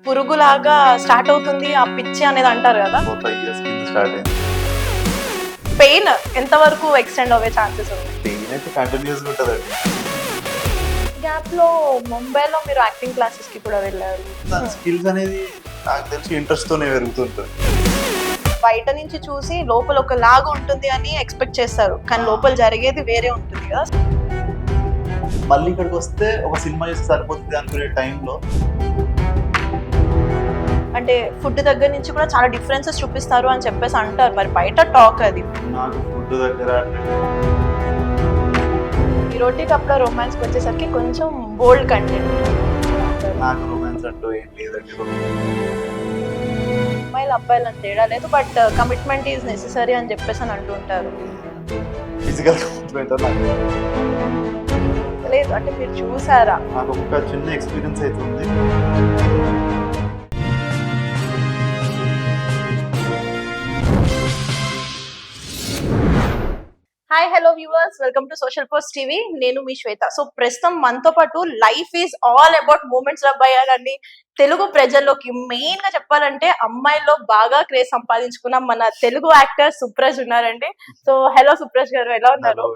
పురుగులాగా start అవుతుంది ఆ పిచ్చి అనేది అంటారు కదా. 4-5 years కింద స్టార్ట్ అయింది. పెయిన్ ఎంత వరకు ఎక్స్టెండ్ అవ్వే ఛాన్సెస్ ఉన్నాయి? పెయిన్ అయితే కంటిన్యూస్ ఉంటుందండి. గ్యాప్ లో ముంబైలో మీరు యాక్టింగ్ క్లాసెస్ కి కూడా వెళ్ళారు. దాని స్కిల్స్ అనేది నాకు తెలిసి ఇంట్రెస్ట్ తోనే పెరుగుతుంటుంది. బయట నుంచి చూసి లోపల ఒక లాగా ఉంటుంది అని ఎక్స్పెక్ట్ చేస్తారు, కానీ లోపల జరిగేది వేరే ఉంటుంది కదా. మళ్ళీ ఇక్కడికి వస్తే ఒక సినిమా చేస్తే సరిపోతుంది అనుకునే టైంలో అంటే ఫుడ్ దగ్గర నుంచి కూడా చాలా డిఫరెన్సెస్ చూపిస్తారు అని చెప్పేసి అంటారు, మరి బయట టాక్ అది. నాకు ఫుడ్ దగ్గర ఈ రోటీ కప్లో రొమాన్స్కి వచ్చేసరికి కొంచెం బోల్డ్ కంటెంట్. నాకు రొమాన్స్ అంటూ ఏం లేదండి. అమ్మాయిలు అబ్బాయిలు అని తేడా లేదు, బట్ కమిట్మెంట్ ఈజ్ నెసెసరీ అని చెప్పేసి అని అంటూ ఉంటారు. ఫిజికల్ కమిట్మెంట్ నాకు లేదు అంటే మీరు చూసారా? నాకు ఒక చిన్న ఎక్స్పీరియన్స్ అయితే ఉంది. Hi hello viewers, welcome to social post TV. నేను మీ శ్వేత. సో ప్రస్తుతం మనతో పాటు life is all about moments అబ్బాయాలని తెలుగు ప్రజల్లోకి మెయిన్ గా చెప్పాలంటే అమ్మాయిల్లో బాగా క్రేజ్ సంపాదించుకున్న మన తెలుగు యాక్టర్ సుప్రజ్ ఉన్నారండి. సో హలో సుప్రజ్ గారు, ఎలా ఉన్నారు?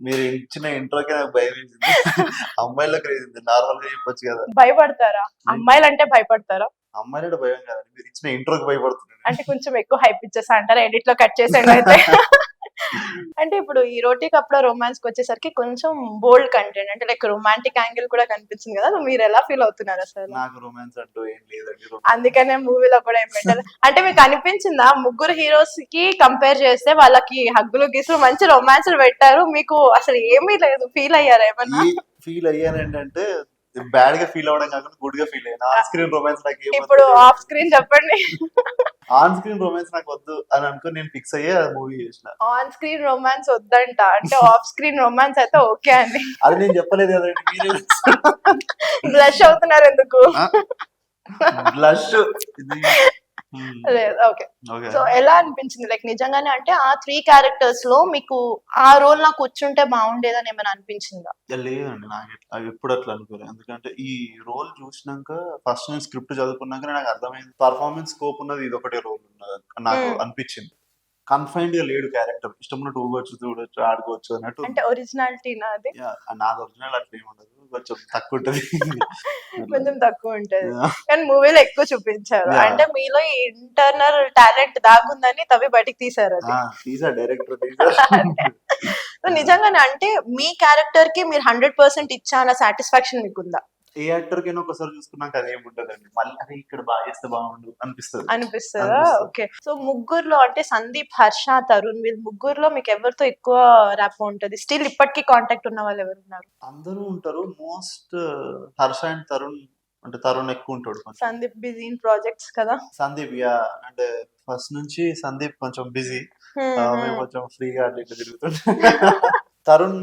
మీరు ఇచ్చిన ఇంట్రోకి నాకు భయం వేసింది. అమ్మాయిలో క్రేజ్ ఉంది, నార్మల్ గా చెప్పొచ్చు కదా. భయపడతారా? అమ్మాయిలు అంటే భయపడతారా? అమ్మాయిలో భయం కాదండి, మీరు ఇచ్చిన ఇంట్రోకి భయపడుతున్నాను. అంటే కొంచెం ఎక్కువ హైప్ ఇచ్చేసా అంటారా? ఎడిట్ లో కట్ చేసేయండి అయితే. అంటే ఇప్పుడు ఈ రోటీ కప్ లో రొమాన్స్ కి వచ్చేసరికి కొంచెం బోల్డ్ కంటెంట్, అంటే లైక్ రొమాంటిక్ యాంగిల్ కూడా కనిపించింది కదా. మీరు ఎలా ఫీల్ అవుతున్నారు అసలు? నాకు రొమాన్స్ అంటూ ఏం లేదండి. అందుకనే మూవీలో కూడా ఏం పెట్టారు అంటే మీకు అనిపించిందా ముగ్గురు హీరోస్ కి కంపేర్ చేస్తే వాళ్ళకి హగ్గులు గీసులు మంచి రొమాన్స్ పెట్టారు, మీకు అసలు ఏమీ లేదు, ఫీల్ అయ్యారా ఏమన్నా? ఫీల్ అయ్యానంటే బ్యాడ్ గా ఫీల్ అవడం కాకుండా గుడ్ గా ఫీల్ అయ్యాను. ఆన్ స్క్రీన్ రొమాన్స్ నాకు ఇప్పుడు ఆఫ్ స్క్రీన్ చెప్పండి. ఆన్ స్క్రీన్ రొమాన్స్ నాకు వద్దు అని అనుకుని నేను ఫిక్స్ అయ్యే మూవీ చేసిన. ఆన్ స్క్రీన్ రొమాన్స్ వద్దంట, అంటే ఆఫ్ స్క్రీన్ రొమాన్స్ అయితే ఓకే అండి. అది నేను చెప్పలేదు కదండి, మీరే బ్లష్ అవుతున్నారు ఎందుకు? బ్లష్ లేదు. ఓకే, సో ఎలా అనిపించింది లైక్ నిజంగానే అంటే ఆ 3 క్యారెక్టర్స్ లో మీకు ఆ రోల్ నాకు వచ్చుంటే బాగుండేదని ఏమైనా అనిపించిందా? లేదండి, నాకు ఎప్పుడు అట్లా అనుకోలేదు. ఎందుకంటే ఈ రోల్ చూసినాక ఫస్ట్ నేను స్క్రిప్ట్ చదువుకున్నాక నాకు అర్థమైంది పర్ఫార్మెన్స్ స్కోప్ ఉన్నది, ఇది ఒకటే రోల్ ఉన్నది నాకు అనిపించింది. కన్ఫైన్డ్ గా లేడు క్యారెక్టర్, ఇష్టం ఉన్నట్టు ఊగొచ్చు, చూడొచ్చు, ఆడుకోవచ్చు అన్నట్టు. అంటే ఒరిజినాలిటీ నాది, నాది ఒరిజినల్ అట్లా ఏమి ఉండదు, కొంచెం తక్కువ ఉంటది. కొంచెం తక్కువ ఉంటది, కానీ మూవీలో ఎక్కువ చూపించారు. అంటే మీలో ఈ ఇంటర్నల్ టాలెంట్ దాగుందని తవ్వి బయటికి తీసారు. తీసా డైరెక్టర్. నిజంగానే అంటే మీ క్యారెక్టర్ కి మీరు 100% ఇచ్చా అన్న సాటిస్ఫాక్షన్ మీకుందా? ఏ యాక్టర్ కైనా ఒకసారి చూసుకున్నాక అది ఏమి ఉంటదండి, మళ్ళీ అదే ఇక్కడ బాగా చేస్తే బాగుండు అనిపిస్తుందా? ఓకే, సో ముగ్గురులో అంటే సందీప్, హర్ష, తరుణ్, వీళ్ళు ముగ్గురులో మీకు ఎవరితో ఎక్కువ ర్యాప్ ఉంటది? స్టిల్ ఇప్పటికీ కాంటాక్ట్ ఉన్న వాళ్ళు ఎవరు ఉన్నారు? అందరూ ఉంటారు, మోస్ట్ హర్ష అండ్ తరుణ్. అంటే తరుణ్ ఎక్కువ ఉంటాడు. సందీప్ బిజీ ఇన్ ప్రాజెక్ట్స్ కదా. సందీప్ అంటే ఫస్ట్ నుంచి సందీప్ కొంచెం బిజీ, మేము కొంచెం ఫ్రీగా అట్లా ఇట్లా తిరుగుతుంటాం. తరుణ్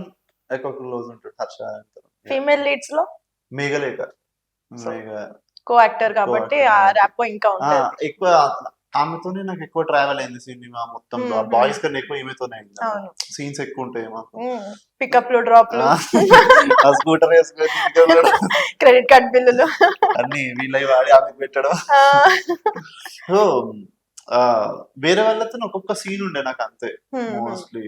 ఎక్కువ క్లోజ్ ఉంటాడు. హర్ష ఫీమేల్ లీడ్స్ లో మేఘలేఖ కో యాక్టర్ కాబట్టి ఆ ర్యాప్ ఇంకా ఉంటుంది ఎక్కువ. ఆమెతోనే నాకు ఎక్కువ ట్రావెల్ అయింది సినిమా మొత్తంలో. బాయ్స్ కన్నా ఎక్కువ ఈమెతోనే అయింది. సీన్స్ ఎక్కువ ఉంటాయి మాకు, పికప్ లో డ్రాప్ లో, స్కూటర్ వేసుకొని క్రెడిట్ కార్డ్ బిల్లులు అన్ని వీళ్ళవి వాడి ఆమె పెట్టడం. సో వేరే వాళ్ళతో ఒక్కొక్క సీన్ ఉండే నాకు, అంతే. మోస్ట్లీ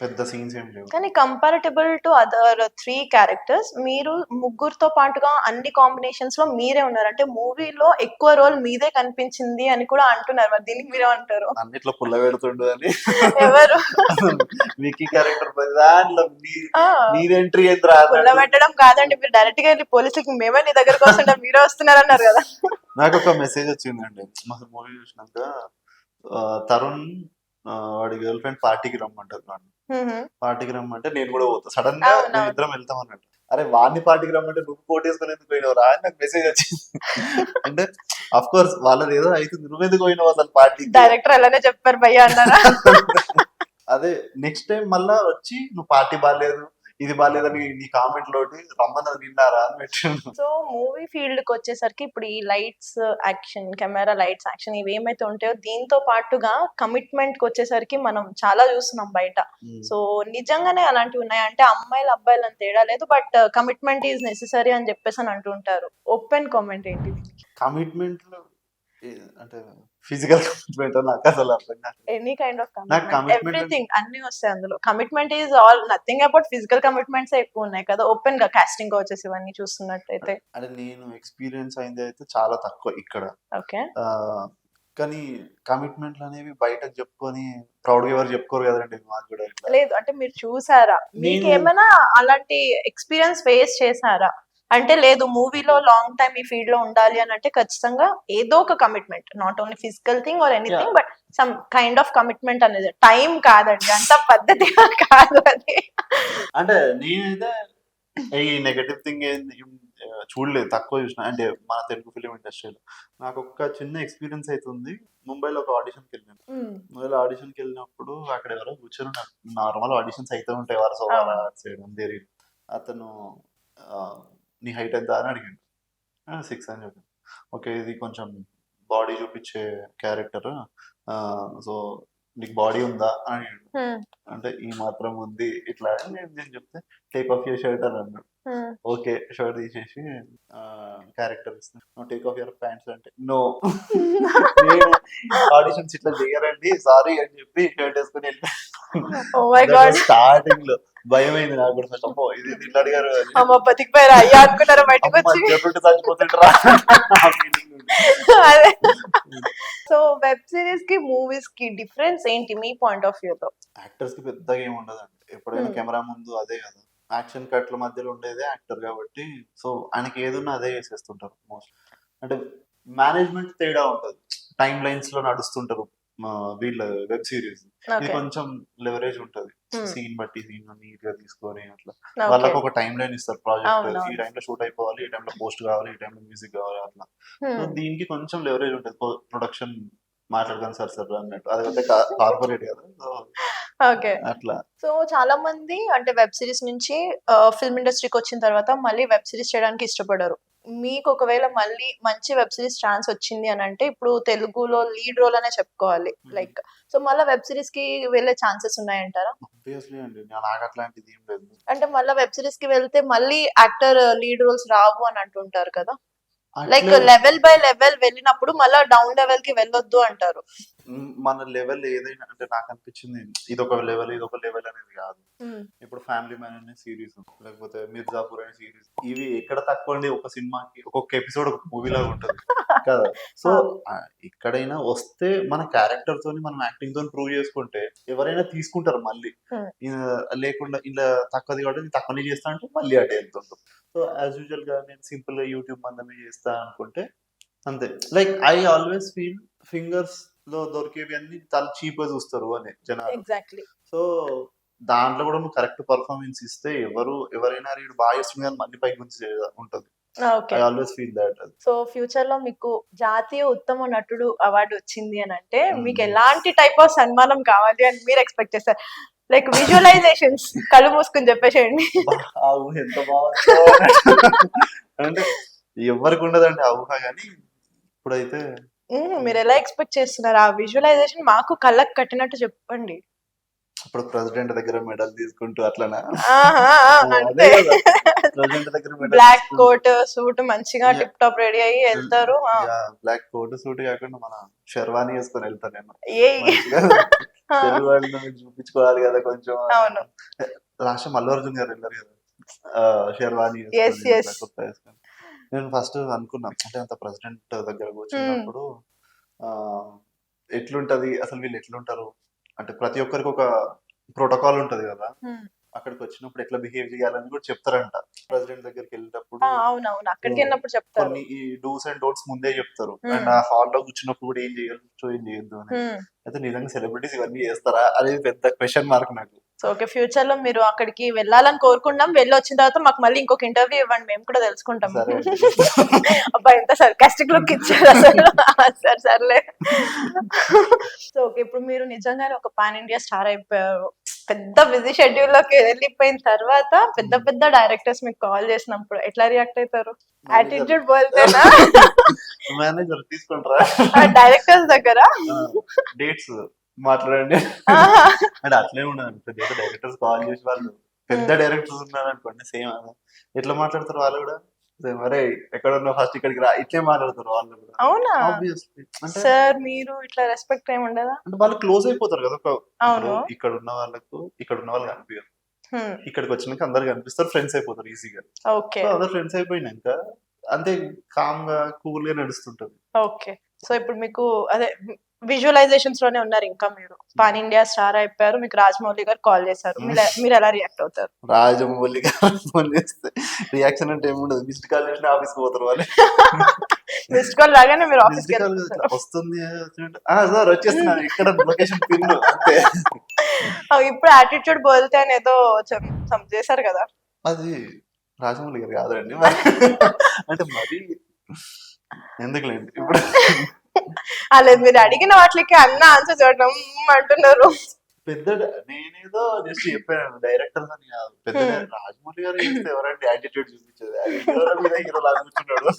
పెద్ద సీన్స్ ఏం లేవు. కానీ కంపారిటబుల్ టు అదర్ 3 క్యారెక్టర్స్ మీరు ముగ్గురుతో పాటుగా అన్ని కాంబినేషన్స్ లో మీరే ఉన్నారు. అంటే మూవీలో ఎక్కువ రోల్ మీదే కనిపించింది అని కూడా అంటున్నారు, మరి దీనికి మీరే అంటారు? అన్నిట్లో పుల్ల పెడుతుండు అని. ఎవరు? వికీ క్యారెక్టర్ దాంట్లో నీది ఎంట్రీ ఏంద్రా? పుల్ల పెట్టడం కాదండి, మీరు డైరెక్ట్ గా వెళ్ళి పోలీసులకి మేమే నీ దగ్గరకు వస్తుంటే మీరే వస్తున్నారు అన్నారు కదా. నాకు ఒక మెసేజ్ వచ్చిందండి మాకు మూవీ చూసినాక, తరుణ్ వాడి గర్ల్ ఫ్రెండ్ పార్టీకి రమ్మంటారు. పార్టీకి రమ్మంటే నేను కూడా పోతా, సడన్ గా మేము ఇద్దరం వెళ్తాం అన్నట్టు. అరే వాడిని పార్టీకి రమ్మంటే నువ్వు కోటేసుకుని ఎందుకు పోయినావు రా అని నాకు మెసేజ్ వచ్చింది. అంటే అఫ్ కోర్స్ వాళ్ళది ఏదో అవుతుంది, నువ్వెందుకు పోయినావు అసలు పార్టీ? డైరెక్టర్ అలానే చెప్పారు భయ్యా అన్నారా? అదే నెక్స్ట్ టైం మళ్ళా వచ్చి నువ్వు పార్టీ బాగాలేదు ఇది బాగాలేదని నీ కామెంట్ లోటి రమ్మన్నది విన్నారా అని పెట్టాను. సో మూవీ ఫీల్డ్ కి వచ్చేసరికి ఇప్పుడు ఈ lights action, camera lights action ఇవి ఏమైతే ఉంటాయో దీంతో పాటుగా కమిట్మెంట్ కి వచ్చేసరికి మనం చాలా చూస్తున్నాం బయట. సో నిజంగానే అలాంటివి ఉన్నాయి అంటే అమ్మాయిలు అబ్బాయిలు అని తేడా లేదు, బట్ కమిట్మెంట్ ఈజ్ నెసెసరీ అని చెప్పేసి అని అంటుంటారు. ఓపెన్ కామెంట్ ఏంటి? కమిట్మెంట్ అంటే ఫిజికల్ కమిట్మెంట్ నాకు అసలు అర్థం కాదు. ఎనీ కైండ్ ఆఫ్ నాకు కమిట్మెంట్, commitment ఎవ్రీథింగ్ అన్ని వస్తాయి అందులో. Commitment is all nothing about physical commitments ఎక్కువ ఉన్నాయి కదా ఓపెన్ గా కాస్టింగ్ వచ్చేసి ఇవన్నీ చూస్తున్నట్టయితే. అంటే నేను ఎక్స్పీరియన్స్ అయింది అయితే చాలా తక్కువ ఇక్కడ. ఓకే, ఆ, కానీ కమిట్మెంట్లు అనేవి బయటకు చెప్పుకొని ప్రౌడ్ గా ఎవరు చెప్పుకోరు కదండి. మాకు కూడా ఇట్లా లేదు అంటే మీరు చూసారా, మీకు ఏమైనా అలాంటి ఎక్స్పీరియన్స్ ఫేస్ చేశారా? అంటే లేదు మూవీలో లాంగ్ టైమ్ ఈ ఫీల్డ్ లో ఉండాలి అని అంటే ఖచ్చితంగా ఏదో ఒక commitment, not only physical thing or anything, but some kind of commitment అనేది. టైం కాదండి, అంత పద్ధతిగా కాదు అది. అంటే నేనైతే ఈ నెగటివ్ థింగ్ చూడలేదు, తక్కువ చూసిన. అంటే మన తెలుగు ఫిలిం ఇండస్ట్రీలో నాకు ఒక చిన్న ఎక్స్పీరియన్స్ అవుతుంది. ముంబైలో ఒక ఆడిషన్కి వెళ్ళాను. ముంబైలో ఆడిషన్కి వెళ్ళినప్పుడు అక్కడ ఎవరో కూర్చొని ఉన్నారు. నార్మల్ ఆడిషన్స్ అయితే ఉంటాయి వరుస చేయడం. అతను నీ హైట్ ఎంత అని అడిగాడు. 6 అని చెప్పాను. ఓకే, ఇది కొంచెం బాడీ చూపించే క్యారెక్టర్, సో నీకు బాడీ ఉందా అని అడిగాడు. అంటే ఈ మాత్రం ఉంది ఇట్లా అని నేను చెప్తే టేక్ ఆఫ్ యువర్ షర్ట్ అని అన్నాడు. ఓకే, షర్ట్ తీసేసి క్యారెక్టర్ ఇస్తాను, టేక్ ఆఫ్ యువర్ ప్యాంట్స్ అంటే నో, ఆడిషన్స్ ఇట్లా చేయరండి సారీ అని చెప్పి షర్ట్ వేసుకుని వెళ్ళాను. స్టార్టింగ్ లో భయం అయింది నాకు కూడా. ఫస్ట్ అమ్మో ఇది ఇట్లా అడిగారు, బతికిపోయారా అయ్యా అనుకున్నారా బయటకు వచ్చి? చచ్చిపోతుంటారా. సో వెబ్ సిరీస్ కి మూవీస్ కి డిఫరెన్స్ ఏంటి మీ పాయింట్ ఆఫ్ వ్యూ లో? యాక్టర్స్ కి పెద్దగా ఏమి ఉండదండి. ఎప్పుడైనా కెమెరా ముందు అదే కదా, యాక్షన్ కట్ల మధ్యలో ఉండేదే యాక్టర్ కాబట్టి, సో ఆయనకి ఏదున్నా అదే చేసేస్తుంటారు మోస్ట్. అంటే మేనేజ్మెంట్ తేడా ఉంటది, టైం లైన్స్ లో నడుస్తుంటారు వీళ్ళ వెబ్ సిరీస్. ఇది కొంచెం లెవరేజ్ ఉంటది, సీన్ బట్టి సీన్ నీట్ గా తీసుకొని అట్లా వాళ్ళకి ఒక టైం లైన్ ఇస్తారు. ప్రాజెక్ట్ ఈ టైంలో షూట్ అయిపోవాలి, ఈ టైంలో పోస్ట్ కావాలి, ఈ టైంలో మ్యూజిక్ కావాలి అట్లా. సో దీనికి కొంచెం లెవరేజ్ ఉంటది, ప్రొడక్షన్ మాట్లాడగానే సార్ అన్నట్టు. అదైతే కార్పొరేట్ కదా, ఓకే అట్లా. సో చాలా మంది అంటే వెబ్ సిరీస్ నుంచి ఫిల్మ్ ఇండస్ట్రీకి వచ్చిన తర్వాత మళ్ళీ వెబ్ సిరీస్ చేయడానికి ఇష్టపడరు. మీకు ఒకవేళ మళ్ళీ మంచి వెబ్ సిరీస్ ఛాన్స్ వచ్చింది అని అంటే ఇప్పుడు తెలుగులో లీడ్ రోల్ అనే చెప్పుకోవాలి లైక్, సో మళ్ళీ వెబ్ సిరీస్ కి వెళ్ళే ఛాన్సెస్ ఉన్నాయంటారా? ఆబ్వియస్లీ అండి, నాకు అట్లాంటిది ఏం లేదు. అంటే మళ్ళీ వెబ్ సిరీస్ కి వెళ్తే మళ్ళీ యాక్టర్ లీడ్ రోల్స్ రావు అని అంటుంటారు కదా, లైక్ లెవెల్ బై లెవెల్ వెళ్ళినప్పుడు మళ్ళీ డౌన్ లెవెల్ కి వెళ్ళొద్దు అంటారు. మన లెవెల్ ఏదైనా అంటే నాకు అనిపించింది ఇదొక లెవెల్ ఇదొక లెవెల్ అనేది కాదు. ఇప్పుడు ఫ్యామిలీ మ్యాన్ అనే సిరీస్, లేకపోతే మిర్జాపూర్ అనే సిరీస్, ఇవి ఎక్కడ తక్కువ అండి. ఒక సినిమాకి ఒక్కొక్క ఎపిసోడ్ ఒక మూవీ లాగా ఉంటుంది కదా. సో ఎక్కడైనా వస్తే మన క్యారెక్టర్ తోని మనం యాక్టింగ్ తోని ప్రూవ్ చేసుకుంటే ఎవరైనా తీసుకుంటారు మళ్ళీ. లేకుండా ఇలా తక్కువది కాబట్టి తక్కువనే చేస్తా అంటే మళ్ళీ అటే వెళ్తుంటాం. సో యాజ్ యూజువల్ గా నేను సింపుల్ గా యూట్యూబ్ మందమే చేస్తా అనుకుంటే అంతే. Like I always feel fingers లో దొరికేవి అన్ని చాలా చీప్ గా చూస్తారు అని జనాలు. ఎగ్జాక్ట్లీ. సో దాంట్లో కూడా నువ్వు కరెక్ట్ పర్ఫార్మెన్స్ ఇస్తే ఎవరైనా రీడ్ బాగా చేస్తుంది కానీ మళ్ళీ పైకి గురించి ఉంటది. I always feel that. So future లో మీకు జాతీయ ఉత్తమ నటుడు అవార్డు వచ్చింది అని అంటే మీకు ఎలాంటి టైప్ ఆఫ్ సన్మానం కావాలి అని మీరు ఎక్స్పెక్ట్ చేస్తారు? లైక్ విజువలైజేషన్స్ కళ్ళు మూసుకుని చెప్పేసేయండి. ఎంత బాగుంది అంటే ఎవరికి ఉండదండి ఆ ఊహ, కానీ ఇప్పుడైతే మీరు ఎలా ఎక్స్పెక్ట్ చేస్తున్నారు ఆ విజువలైజేషన్? మాకు కళ్ళకు కట్టినట్టు చెప్పండి. ఇప్పుడు ప్రెసిడెంట్ దగ్గర మెడల్ తీసుకుంటూ అట్లనా? ప్రెసిడెంట్ దగ్గర బ్లాక్ కోట్ సూట్ మంచిగా టిప్ టాప్ రెడీ అయ్యి వెళ్తారు. బ్లాక్ కోట్ సూట్ కాకుండా మన షెర్వానీ వేసుకొని వెళ్తాను నేను. తెలుగు వాళ్ళని చూపించుకోవాలి కదా కొంచెం. లాస్ట్ అల్లు అర్జున్ గారు వెళ్ళారు కదా షెర్వానీ వేసుకొని. నేను ఫస్ట్ అనుకున్నా అంటే అంత ప్రెసిడెంట్ దగ్గర కూర్చున్నప్పుడు ఎట్లుంటది అసలు, వీళ్ళు ఎట్లుంటారు అంటే ప్రతి ఒక్కరికి ఒక ప్రోటోకాల్ ఉంటది కదా. అక్కడికి వచ్చినప్పుడు ఎట్లా బిహేవ్ చేయాలని కూడా చెప్తారంట ప్రెసిడెంట్ దగ్గరికి వెళ్ళేటప్పుడు. అవునవును, అక్కడికి వెళ్ళినప్పుడు చెప్తారు. కొన్ని ఈ డూస్ అండ్ డోంట్స్ ముందే చెప్తారు. అండ్ ఆ హాల్ లో కూర్చున్నప్పుడు కూడా ఏం చేయొచ్చు ఏం చేయొద్దు అని. అయితే నిజంగా సెలబ్రిటీస్ ఇవన్నీ చేస్తారా అనేది పెద్ద క్వశ్చన్ మార్క్ నాకు. సో ఓకే, ఫ్యూచర్ లో మీరు అక్కడికి వెళ్ళాలని కోరుకుంటాం. వెళ్ళి వచ్చిన తర్వాత మాకు మళ్ళీ ఇంకొక ఇంటర్వ్యూ ఇవ్వండి, మేము కూడా తెలుసుకుంటాం. అబ్బా ఎంత సర్కాస్టిక్ లుక్ ఇచ్చారు అసలు. సర్లే. సో ఓకే, ఇప్పుడు మీరు నిజంగానే ఒక పాన్ ఇండియా స్టార్ అయిపోయారు. పెద్ద బిజీ షెడ్యూల్ లోకి వెళ్ళిపోయిన తర్వాత పెద్ద పెద్ద డైరెక్టర్స్ మీకు కాల్ చేసినప్పుడు ఎట్లా రియాక్ట్ అవుతారు? యాటిట్యూడ్ బోల్తేనా మేనేజర్ తీసుకుంటారా డైరెక్టర్స్ దగ్గర? డేట్స్ మాట్లాడండి అంటే అట్లే ఉండదు. పెద్ద డైరెక్టర్స్ కాల్ చేసి వాళ్ళు పెద్ద డైరెక్టర్స్ ఉన్నారు అనుకోండి, సేమ్ ఎట్లా మాట్లాడతారు వాళ్ళు కూడా, మరే ఎక్కడ ఉన్నావు ఫస్ట్ ఇక్కడికి రా, ఇట్లే మాట్లాడతారు వాళ్ళు కూడా. అవునా? ఆబ్వియస్లీ అంటే సార్ మీరు ఇట్లా రెస్పెక్ట్ ఏమి ఉండదా? అంటే వాళ్ళు క్లోజ్ అయిపోతారు కదా. అవును. ఇక్కడ ఉన్న వాళ్ళకు ఇక్కడ ఉన్న వాళ్ళు కనిపించారు, ఇక్కడికి వచ్చినాక అందరు కనిపిస్తారు, ఫ్రెండ్స్ అయిపోతారు ఈజీగా. ఓకే సో అందరు ఫ్రెండ్స్ అయిపోయినాక అంతే కామ్ గా కూల్ గా నడుస్తుంటది. ఓకే. సో ఇప్పుడు మీకు అదే విజువలైజేషన్స్ లోనే ఉన్నారు ఇంకా మీరు. పాన్ ఇండియా స్టార్ అయిపోయారు, మీకు రాజమౌళి గారు కాల్ చేశారు, మీరు ఎలా రియాక్ట్ అవుతారు? రాజమౌళి గారు ఫోన్ చేస్తే రియాక్షన్ అంటే ఏముండదు, మిస్డ్ కాల్ చేసిన ఆఫీస్కి పోతారు వాళ్ళు. మిస్డ్ కాల్ రాగానే మీరు ఆఫీస్ మిస్డ్ కాల్ వస్తుంది సార్ వచ్చేస్తున్నాను ఇక్కడ లొకేషన్ పిన్ అంతే. ఇప్పుడు యాటిట్యూడ్ బోల్తే అని ఏదో చేశారు కదా, అది రాజమౌళి గారు కాదండి అంటే మరి ఎందుకులేండి ఇప్పుడు. అలా మీరు అడిగిన వాటికి అన్న ఆన్సర్ చూడడం అంటున్నారు. పెద్ద నేనేదో జస్ట్ చెప్పాను డైరెక్టర్ అని కాదు, పెద్ద రాజమౌళి గారు చేస్తే ఎవరంటే యాటిట్యూడ్ చూపించేది, హీరో మీద హీరో లాగా కూర్చున్నాడు.